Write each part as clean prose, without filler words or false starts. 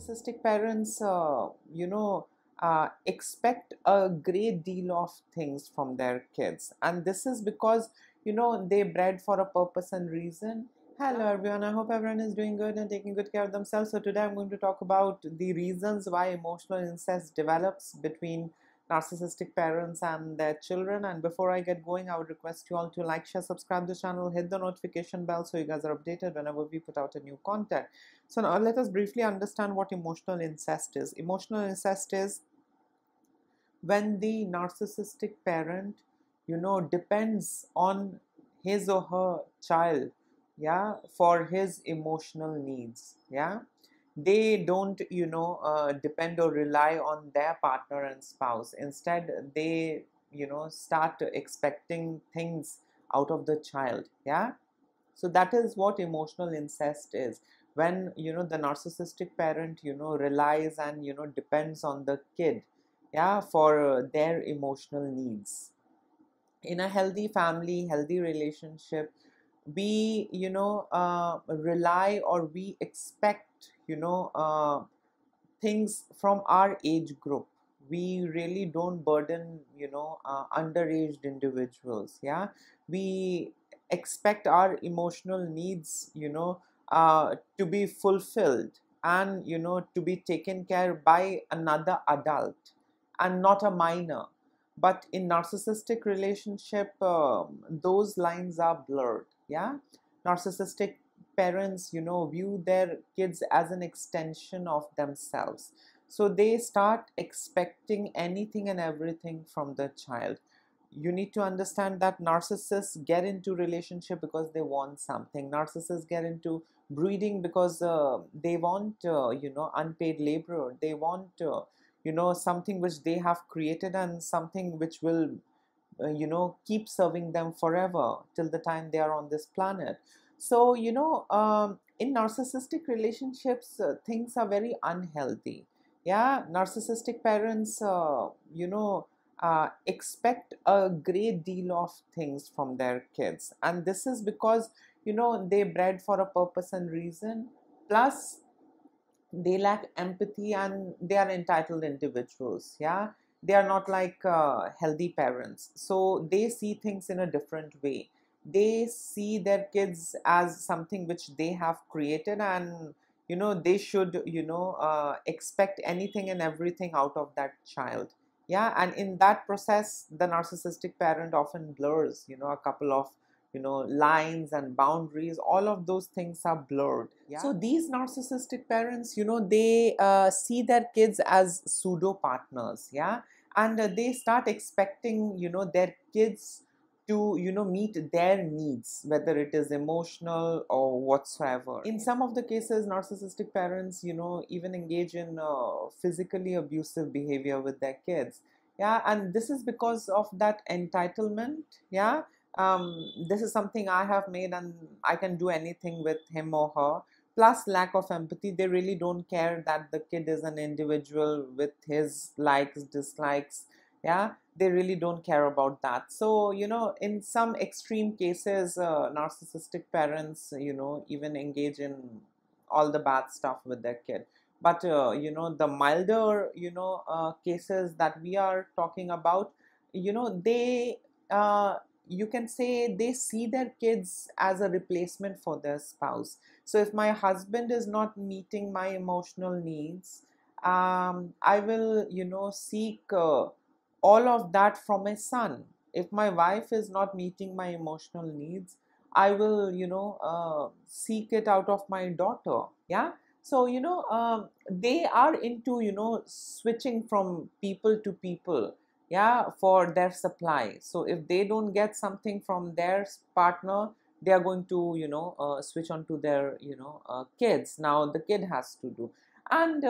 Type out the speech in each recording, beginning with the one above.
narcissistic parents, expect a great deal of things from their kids, and this is because they bred for a purpose and reason. Hello everyone, I hope everyone is doing good and taking good care of themselves. So today I'm going to talk about the reasons why emotional incest develops between narcissistic parents and their children. And before I get going, I would request you all to like, share, subscribe to the channel, hit the notification bell so you guys are updated whenever we put out a new content. So now let us briefly understand what emotional incest is. Emotional incest is when the narcissistic parent depends on his or her child, yeah, for his emotional needs. Yeah, they don't depend or rely on their partner and spouse. Instead, they start expecting things out of the child. Yeah, so that is what emotional incest is, when the narcissistic parent relies and depends on the kid, yeah, for their emotional needs. In a healthy family, healthy relationship, we rely, or we expect things from our age group. We really don't burden underaged individuals. Yeah, we expect our emotional needs to be fulfilled, and to be taken care by another adult and not a minor. But in narcissistic relationship, those lines are blurred. Yeah, narcissistic parents view their kids as an extension of themselves, so they start expecting anything and everything from the child. You need to understand that narcissists get into relationship because they want something. Narcissists get into breeding because they want unpaid labor. They want something which they have created, and something which will keep serving them forever till the time they are on this planet. So in narcissistic relationships, things are very unhealthy. Yeah, narcissistic parents expect a great deal of things from their kids, and this is because they bred for a purpose and reason. Plus, they lack empathy and they are entitled individuals. Yeah, they are not like healthy parents, so they see things in a different way. They see their kids as something which they have created, and they should expect anything and everything out of that child. Yeah, and in that process, the narcissistic parent often blurs a couple of lines and boundaries. All of those things are blurred. Yeah, so these narcissistic parents they see their kids as pseudo partners. Yeah, and they start expecting their kids to meet their needs, whether it is emotional or whatsoever. In some of the cases, narcissistic parents even engage in physically abusive behavior with their kids. Yeah, and this is because of that entitlement. Yeah, this is something I have made and I can do anything with him or her. Plus, lack of empathy. They really don't care that the kid is an individual with his likes, dislikes. Yeah, they really don't care about that. So in some extreme cases, narcissistic parents even engage in all the bad stuff with their kid. But the milder cases that we are talking about, they you can say they see their kids as a replacement for their spouse. So if my husband is not meeting my emotional needs, I will seek all of that from my son. If my wife is not meeting my emotional needs, I will seek it out of my daughter. Yeah, so they are into switching from people to people, yeah, for their supply. So if they don't get something from their partner, they are going to switch on to their kids. Now the kid has to do, and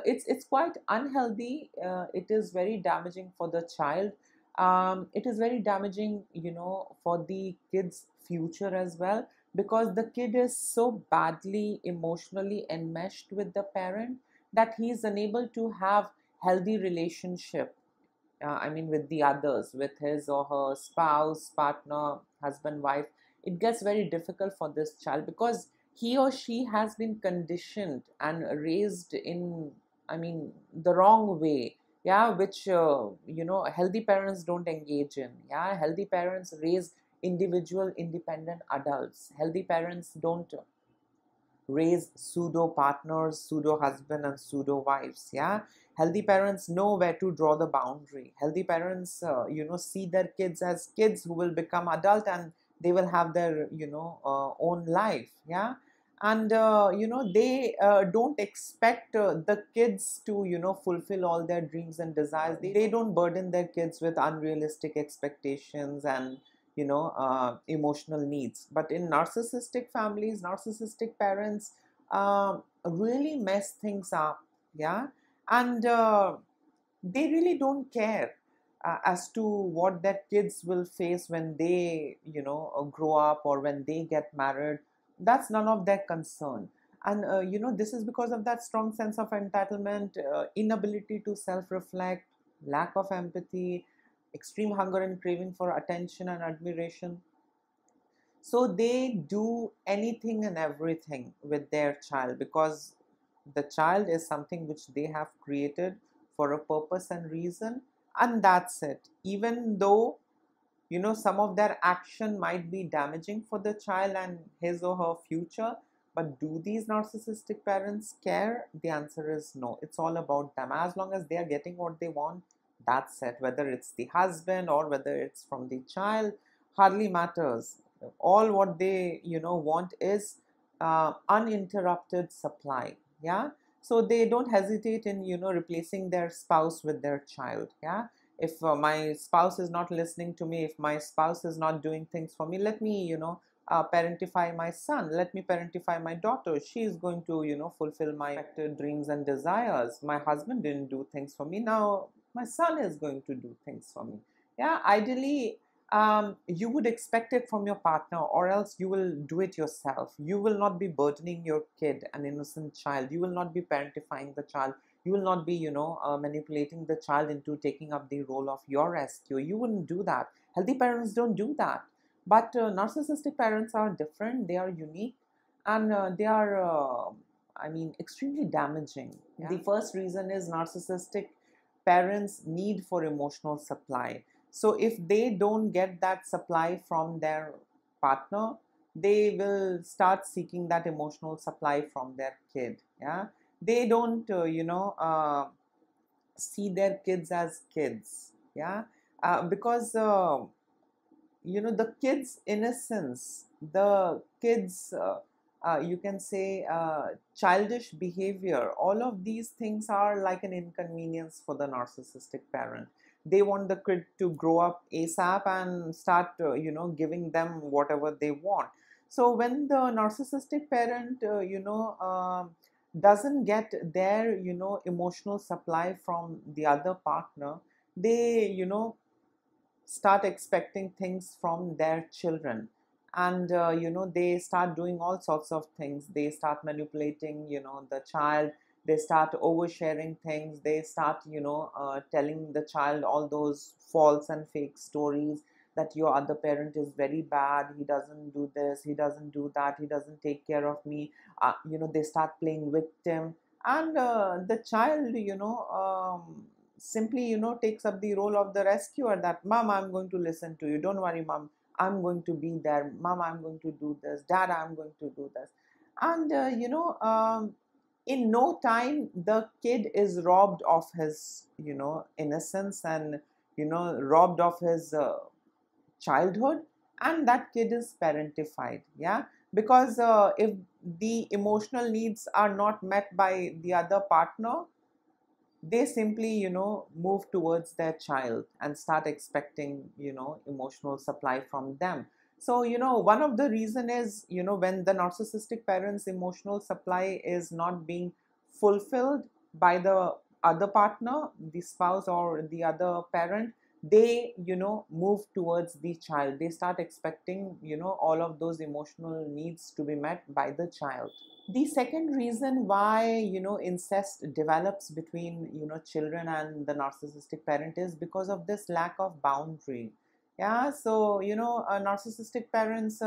it's quite unhealthy. It is very damaging for the child. It is very damaging for the kid's future as well, because the kid is so badly emotionally enmeshed with the parent that he is unable to have healthy relationship, I mean, with the others, with his or her spouse, partner, husband, wife. It gets very difficult for this child because he or she has been conditioned and raised in, I mean, the wrong way, yeah, which healthy parents don't engage in. Yeah, healthy parents raise individual independent adults. Healthy parents don't raise pseudo partners, pseudo husband, and pseudo wives. Yeah, healthy parents know where to draw the boundary. Healthy parents, see their kids as kids who will become adult, and they will have their own life. Yeah, and they don't expect the kids to fulfill all their dreams and desires. They don't burden their kids with unrealistic expectations and emotional needs. But in narcissistic families, narcissistic parents really mess things up. Yeah, and they really don't care as to what their kids will face when they grow up, or when they get married. That's none of their concern. And this is because of that strong sense of entitlement, inability to self-reflect, lack of empathy, extreme hunger and craving for attention and admiration. So they do anything and everything with their child, because the child is something which they have created for a purpose and reason, and that's it. Even though some of their action might be damaging for the child and his or her future, but do these narcissistic parents care? The answer is no. It's all about them. As long as they are getting what they want, that's it. Whether it's the husband or whether it's from the child, hardly matters. All what they want is uninterrupted supply. Yeah, so they don't hesitate in replacing their spouse with their child. Yeah, if my spouse is not listening to me, if my spouse is not doing things for me, let me parentify my son, let me parentify my daughter. She is going to fulfill my expected dreams and desires. My husband didn't do things for me, now my son is going to do things for me. Yeah, ideally, you would expect it from your partner, or else you will do it yourself. You will not be burdening your kid, an innocent child. You will not be parentifying the child. You will not be manipulating the child into taking up the role of your rescue. You wouldn't do that. Healthy parents don't do that. But narcissistic parents are different. They are unique, and they are extremely damaging. Yeah? The first reason is narcissistic parents need for emotional supply. So if they don't get that supply from their partner, they will start seeking that emotional supply from their kid. Yeah, they don't see their kids as kids. Yeah, because the kids innocence, the kids you can say childish behavior, all of these things are like an inconvenience for the narcissistic parent. They want the kid to grow up asap and start giving them whatever they want. So when the narcissistic parent doesn't get their emotional supply from the other partner, they start expecting things from their children. And they start doing all sorts of things. They start manipulating the child. They start oversharing things. They start telling the child all those false and fake stories, that your other parent is very bad, he doesn't do this, he doesn't do that, he doesn't take care of me. They start playing victim. And the child simply takes up the role of the rescuer, that mom, I'm going to listen to you, don't worry mom, I'm going to be there, mom, I'm going to do this, dad, I'm going to do this. And in no time the kid is robbed of his innocence, and robbed of his childhood, and that kid is parentified. Yeah, because if the emotional needs are not met by the other partner, they simply move towards their child and start expecting emotional supply from them. So one of the reason is when the narcissistic parents emotional supply is not being fulfilled by the other partner, the spouse or the other parent, they move towards the child. They start expecting all of those emotional needs to be met by the child. The second reason why incest develops between children and the narcissistic parent is because of this lack of boundary. Yeah, so narcissistic parents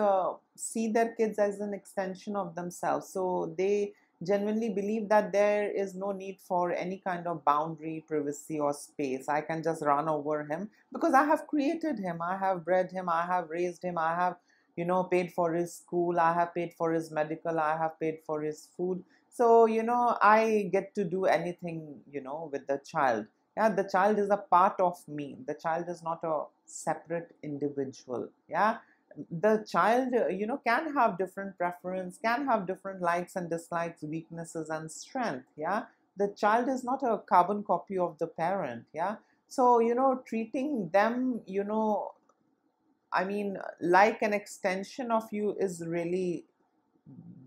see their kids as an extension of themselves. So they genuinely believe that there is no need for any kind of boundary, privacy, or space. I can just run over him because I have created him, I have bred him, I have raised him, I have, paid for his school, I have paid for his medical, I have paid for his food. So, I get to do anything, with the child. Yeah, the child is a part of me. The child is not a separate individual. Yeah, the child can have different preference, can have different likes and dislikes, weaknesses and strength. Yeah, the child is not a carbon copy of the parent. Yeah, so treating them I mean like an extension of you is really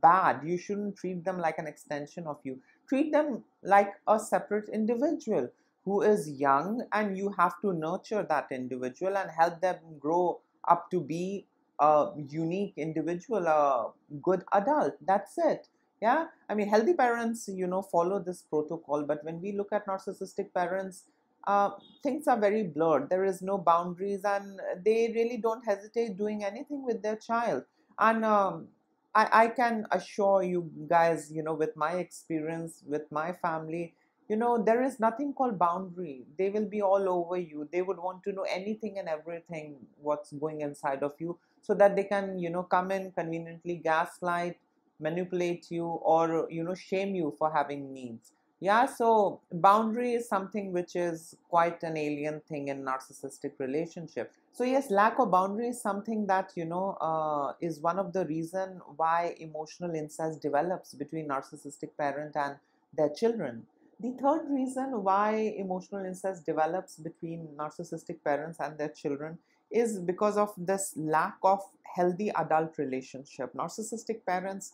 bad. You shouldn't treat them like an extension of you. Treat them like a separate individual who is young, and you have to nurture that individual and help them grow up to be a unique individual, a good adult. That's it. Yeah, I mean, healthy parents, follow this protocol, but when we look at narcissistic parents, uh, things are very blurred. There is no boundaries, and they really don't hesitate doing anything with their child. And I can assure you guys, with my experience, with my family, there is nothing called boundary. They will be all over you. They would want to know anything and everything what's going inside of you, so that they can, come in conveniently, gaslight, manipulate you, or, shame you for having needs. Yeah, so boundary is something which is quite an alien thing in narcissistic relationship. So yes, lack of boundary is something that is one of the reason why emotional incest develops between narcissistic parent and their children. The third reason why emotional incest develops between narcissistic parents and their children is because of this lack of healthy adult relationship. Narcissistic parents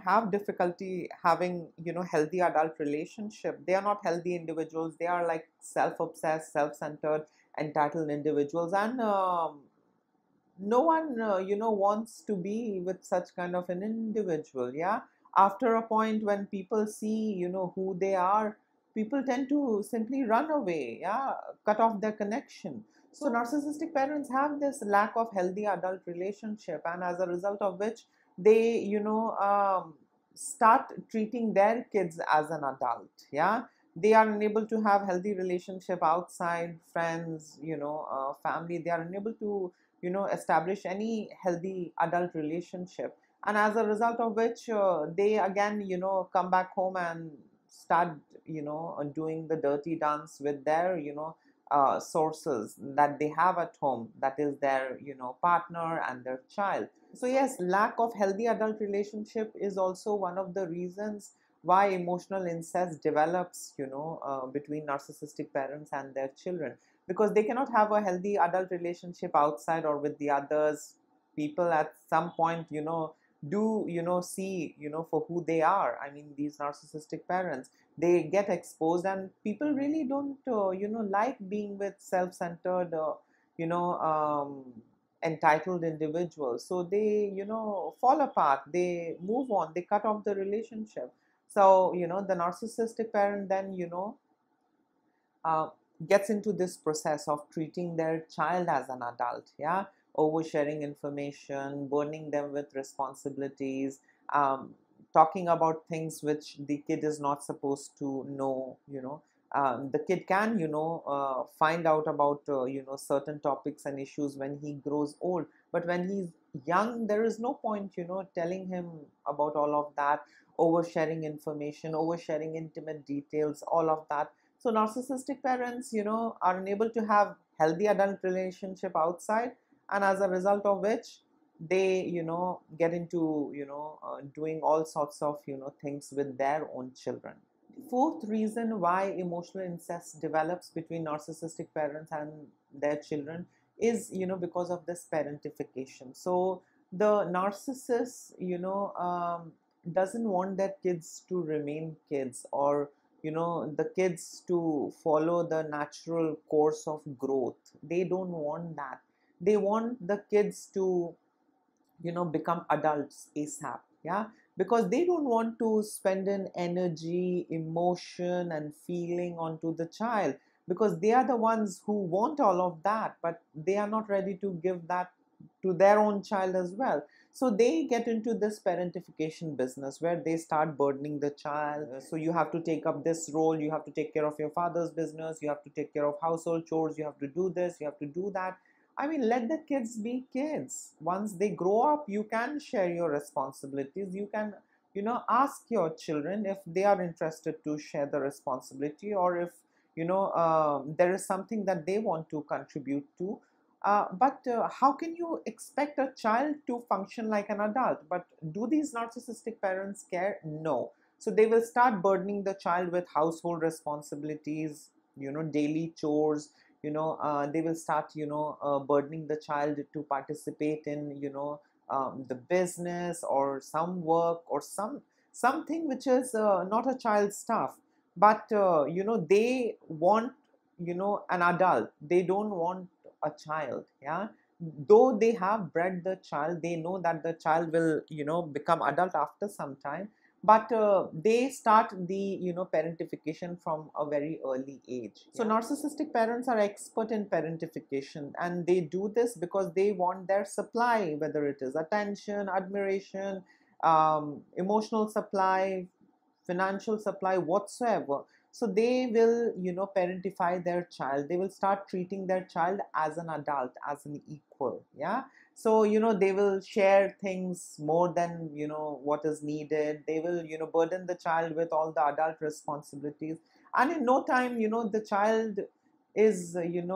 have difficulty having healthy adult relationship. They are not healthy individuals. They are like self-obsessed, self-centered, entitled individuals, and no one wants to be with such kind of an individual. Yeah, after a point when people see who they are, people tend to simply run away. Yeah, cut off their connection. So narcissistic parents have this lack of healthy adult relationship, and as a result of which they start treating their kids as an adult. Yeah, they are unable to have healthy relationship outside, friends, family. They are unable to establish any healthy adult relationship, and as a result of which they again come back home and start doing the dirty dance with their sources that they have at home, that is their partner and their child. So yes, lack of healthy adult relationship is also one of the reasons why emotional incest develops between narcissistic parents and their children, because they cannot have a healthy adult relationship outside or with the others. People at some point do see for who they are. I mean, these narcissistic parents, they get exposed, and people really don't like being with self-centered you know um, entitled individuals. So they fall apart, they move on, they cut off the relationship. So the narcissistic parent then uh, gets into this process of treating their child as an adult. Yeah, oversharing information, burning them with responsibilities, um, talking about things which the kid is not supposed to know. The kid can find out about certain topics and issues when he grows old, but when he's young, there is no point telling him about all of that. Oversharing information, oversharing intimate details, all of that. So narcissistic parents, are unable to have healthy adult relationship outside, and as a result of which they, get into, doing all sorts of, things with their own children. The fourth reason why emotional incest develops between narcissistic parents and their children is, because of this parentification. So the narcissist, doesn't want their kids to remain kids, or the kids to follow the natural course of growth. They don't want that. They want the kids to become adults ASAP. Yeah, because they don't want to spend an energy, emotion and feeling onto the child. because they are the ones who want all of that, but they are not ready to give that to their own child as well. So they get into this parentification business where they start burdening the child. So you have to take up this role, you have to take care of your father's business, you have to take care of household chores, you have to do this, you have to do that. I mean, let the kids be kids. Once they grow up, you can share your responsibilities. You can, ask your children if they are interested to share the responsibility, or if, there is something that they want to contribute to. But how can you expect a child to function like an adult? But do these narcissistic parents care? No. So they will start burdening the child with household responsibilities, daily chores. They will start, burdening the child to participate in, the business or some work or something which is not a child's stuff. But they want, an adult. They don't want a child. Yeah, though they have bred the child, they know that the child will, become adult after some time. But they start the, parentification from a very early age. So narcissistic parents are expert in parentification, and they do this because they want their supply, whether it is attention, admiration, emotional supply, financial supply, whatsoever. So they will, parentify their child. They will start treating their child as an adult, as an equal. Yeah. So, they will share things more than, what is needed. They will, burden the child with all the adult responsibilities. And in no time, the child is, an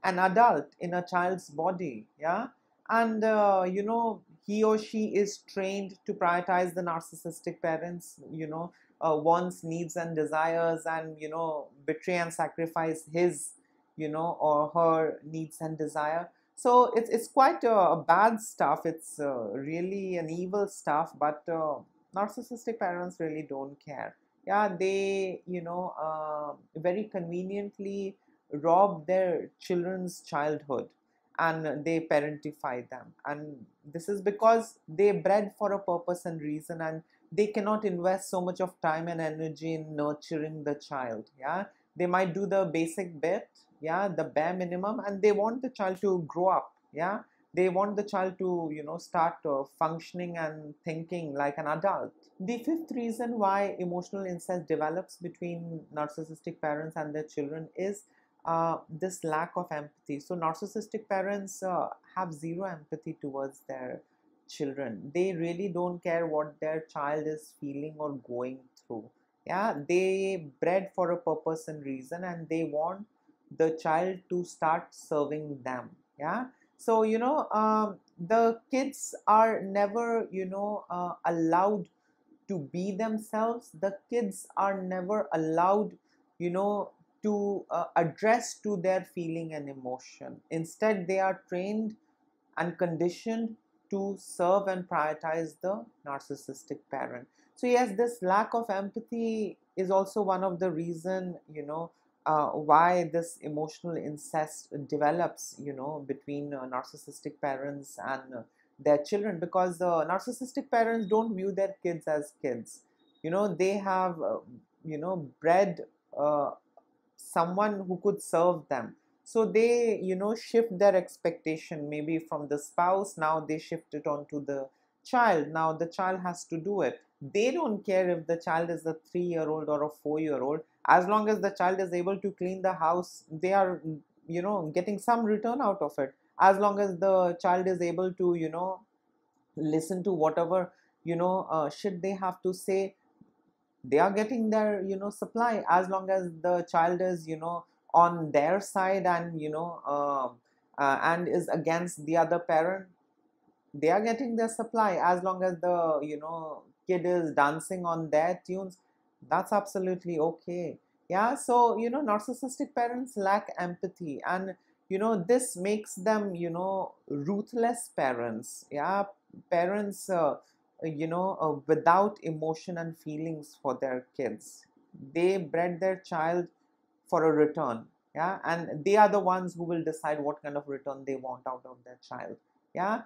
adult in a child's body. Yeah. And he or she is trained to prioritize the narcissistic parents, wants, needs and desires, and betray and sacrifice his, or her needs and desire. So it's quite bad stuff. It's really an evil stuff. But narcissistic parents really don't care. Yeah, they, very conveniently rob their children's childhood, and they parentify them. And this is because they bred for a purpose and reason, and they cannot invest so much of time and energy in nurturing the child. Yeah, they might do the basic bit, yeah, the bare minimum, and they want the child to grow up. Yeah, they want the child to, start functioning and thinking like an adult. The fifth reason why emotional incest develops between narcissistic parents and their children is this lack of empathy. So narcissistic parents have zero empathy towards their children. They really don't care what their child is feeling or going through. Yeah, they bred for a purpose and reason, and they want the child to start serving them. Yeah. So the kids are never, allowed to be themselves. The kids are never allowed, you know, to address to their feeling and emotion. Instead, they are trained and conditioned to serve and prioritize the narcissistic parent. So yes, this lack of empathy is also one of the reason, why this emotional incest develops, between narcissistic parents and their children, because narcissistic parents don't view their kids as kids. They have, bred someone who could serve them. So they, shift their expectation maybe from the spouse. Now they shift it onto the child. Now the child has to do it. They don't care if the child is a 3-year-old or a 4-year-old. As long as the child is able to clean the house, they are, getting some return out of it. As long as the child is able to, listen to whatever, shit they have to say, they are getting their, supply. As long as the child is, on their side, and and is against the other parent, they are getting their supply. As long as the, kid is dancing on their tunes, that's absolutely okay. Yeah. So narcissistic parents lack empathy, and this makes them, ruthless parents. Yeah, parents, without emotion and feelings for their kids. They bred their child for a return. Yeah, and they are the ones who will decide what kind of return they want out of their child. Yeah.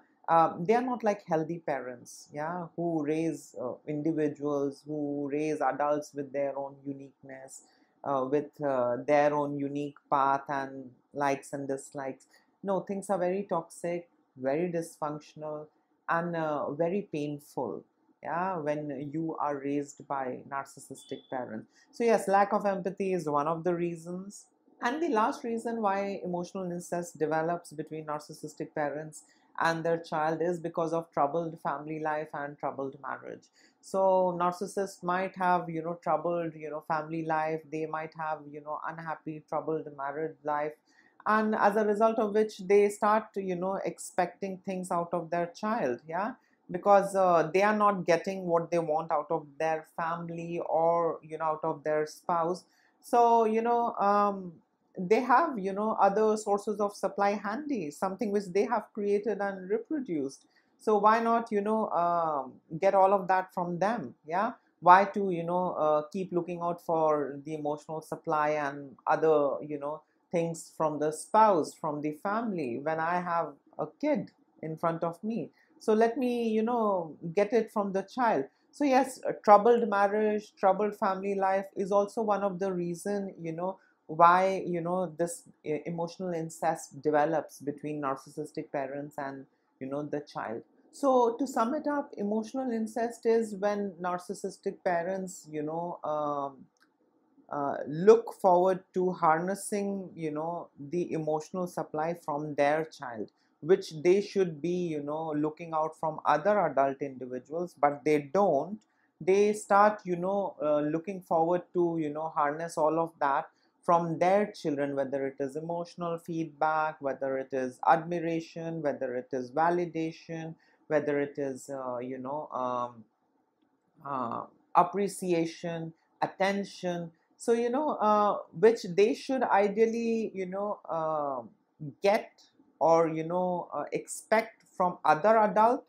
They are not like healthy parents, yeah, who raise individuals, who raise adults with their own uniqueness. with their own unique path and likes and dislikes. No, things are very toxic, very dysfunctional, and very painful. Yeah, when you are raised by narcissistic parents. So yes, lack of empathy is one of the reasons. And the last reason why emotional incest develops between narcissistic parents and their child is because of troubled family life and troubled marriage. So narcissists might have, troubled, family life. They might have, unhappy, troubled marriage life. And as a result of which they start, expecting things out of their child. Yeah. Because they are not getting what they want out of their family or, out of their spouse. So, they have other sources of supply handy, something which they have created and reproduced. So why not get all of that from them? Yeah, why to keep looking out for the emotional supply and other things from the spouse, from the family, when I have a kid in front of me? So let me get it from the child. So yes, a troubled marriage, troubled family life is also one of the reason why this emotional incest develops between narcissistic parents and the child. So to sum it up, emotional incest is when narcissistic parents look forward to harnessing the emotional supply from their child, which they should be looking out from other adult individuals, but they don't. They start looking forward to harness all of that from their children, whether it is emotional feedback, whether it is admiration, whether it is validation, whether it is uh, appreciation, attention. So which they should ideally get or expect from other adult.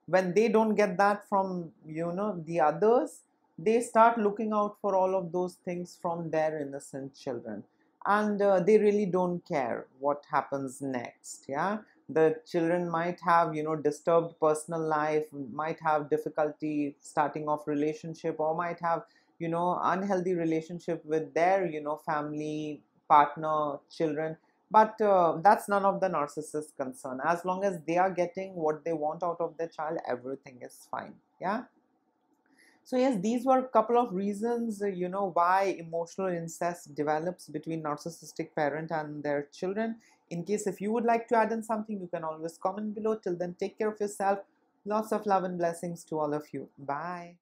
When they don't get that from the others, they start looking out for all of those things from their innocent children. And they really don't care what happens next. Yeah, the children might have disturbed personal life, might have difficulty starting off relationship, or might have unhealthy relationship with their family, partner, children. But that's none of the narcissist's concern. As long as they are getting what they want out of their child, everything is fine. Yeah. So yes, these were a couple of reasons, why emotional incest develops between narcissistic parent and their children. In case if you would like to add in something, you can always comment below. Till then, take care of yourself. Lots of love and blessings to all of you. Bye.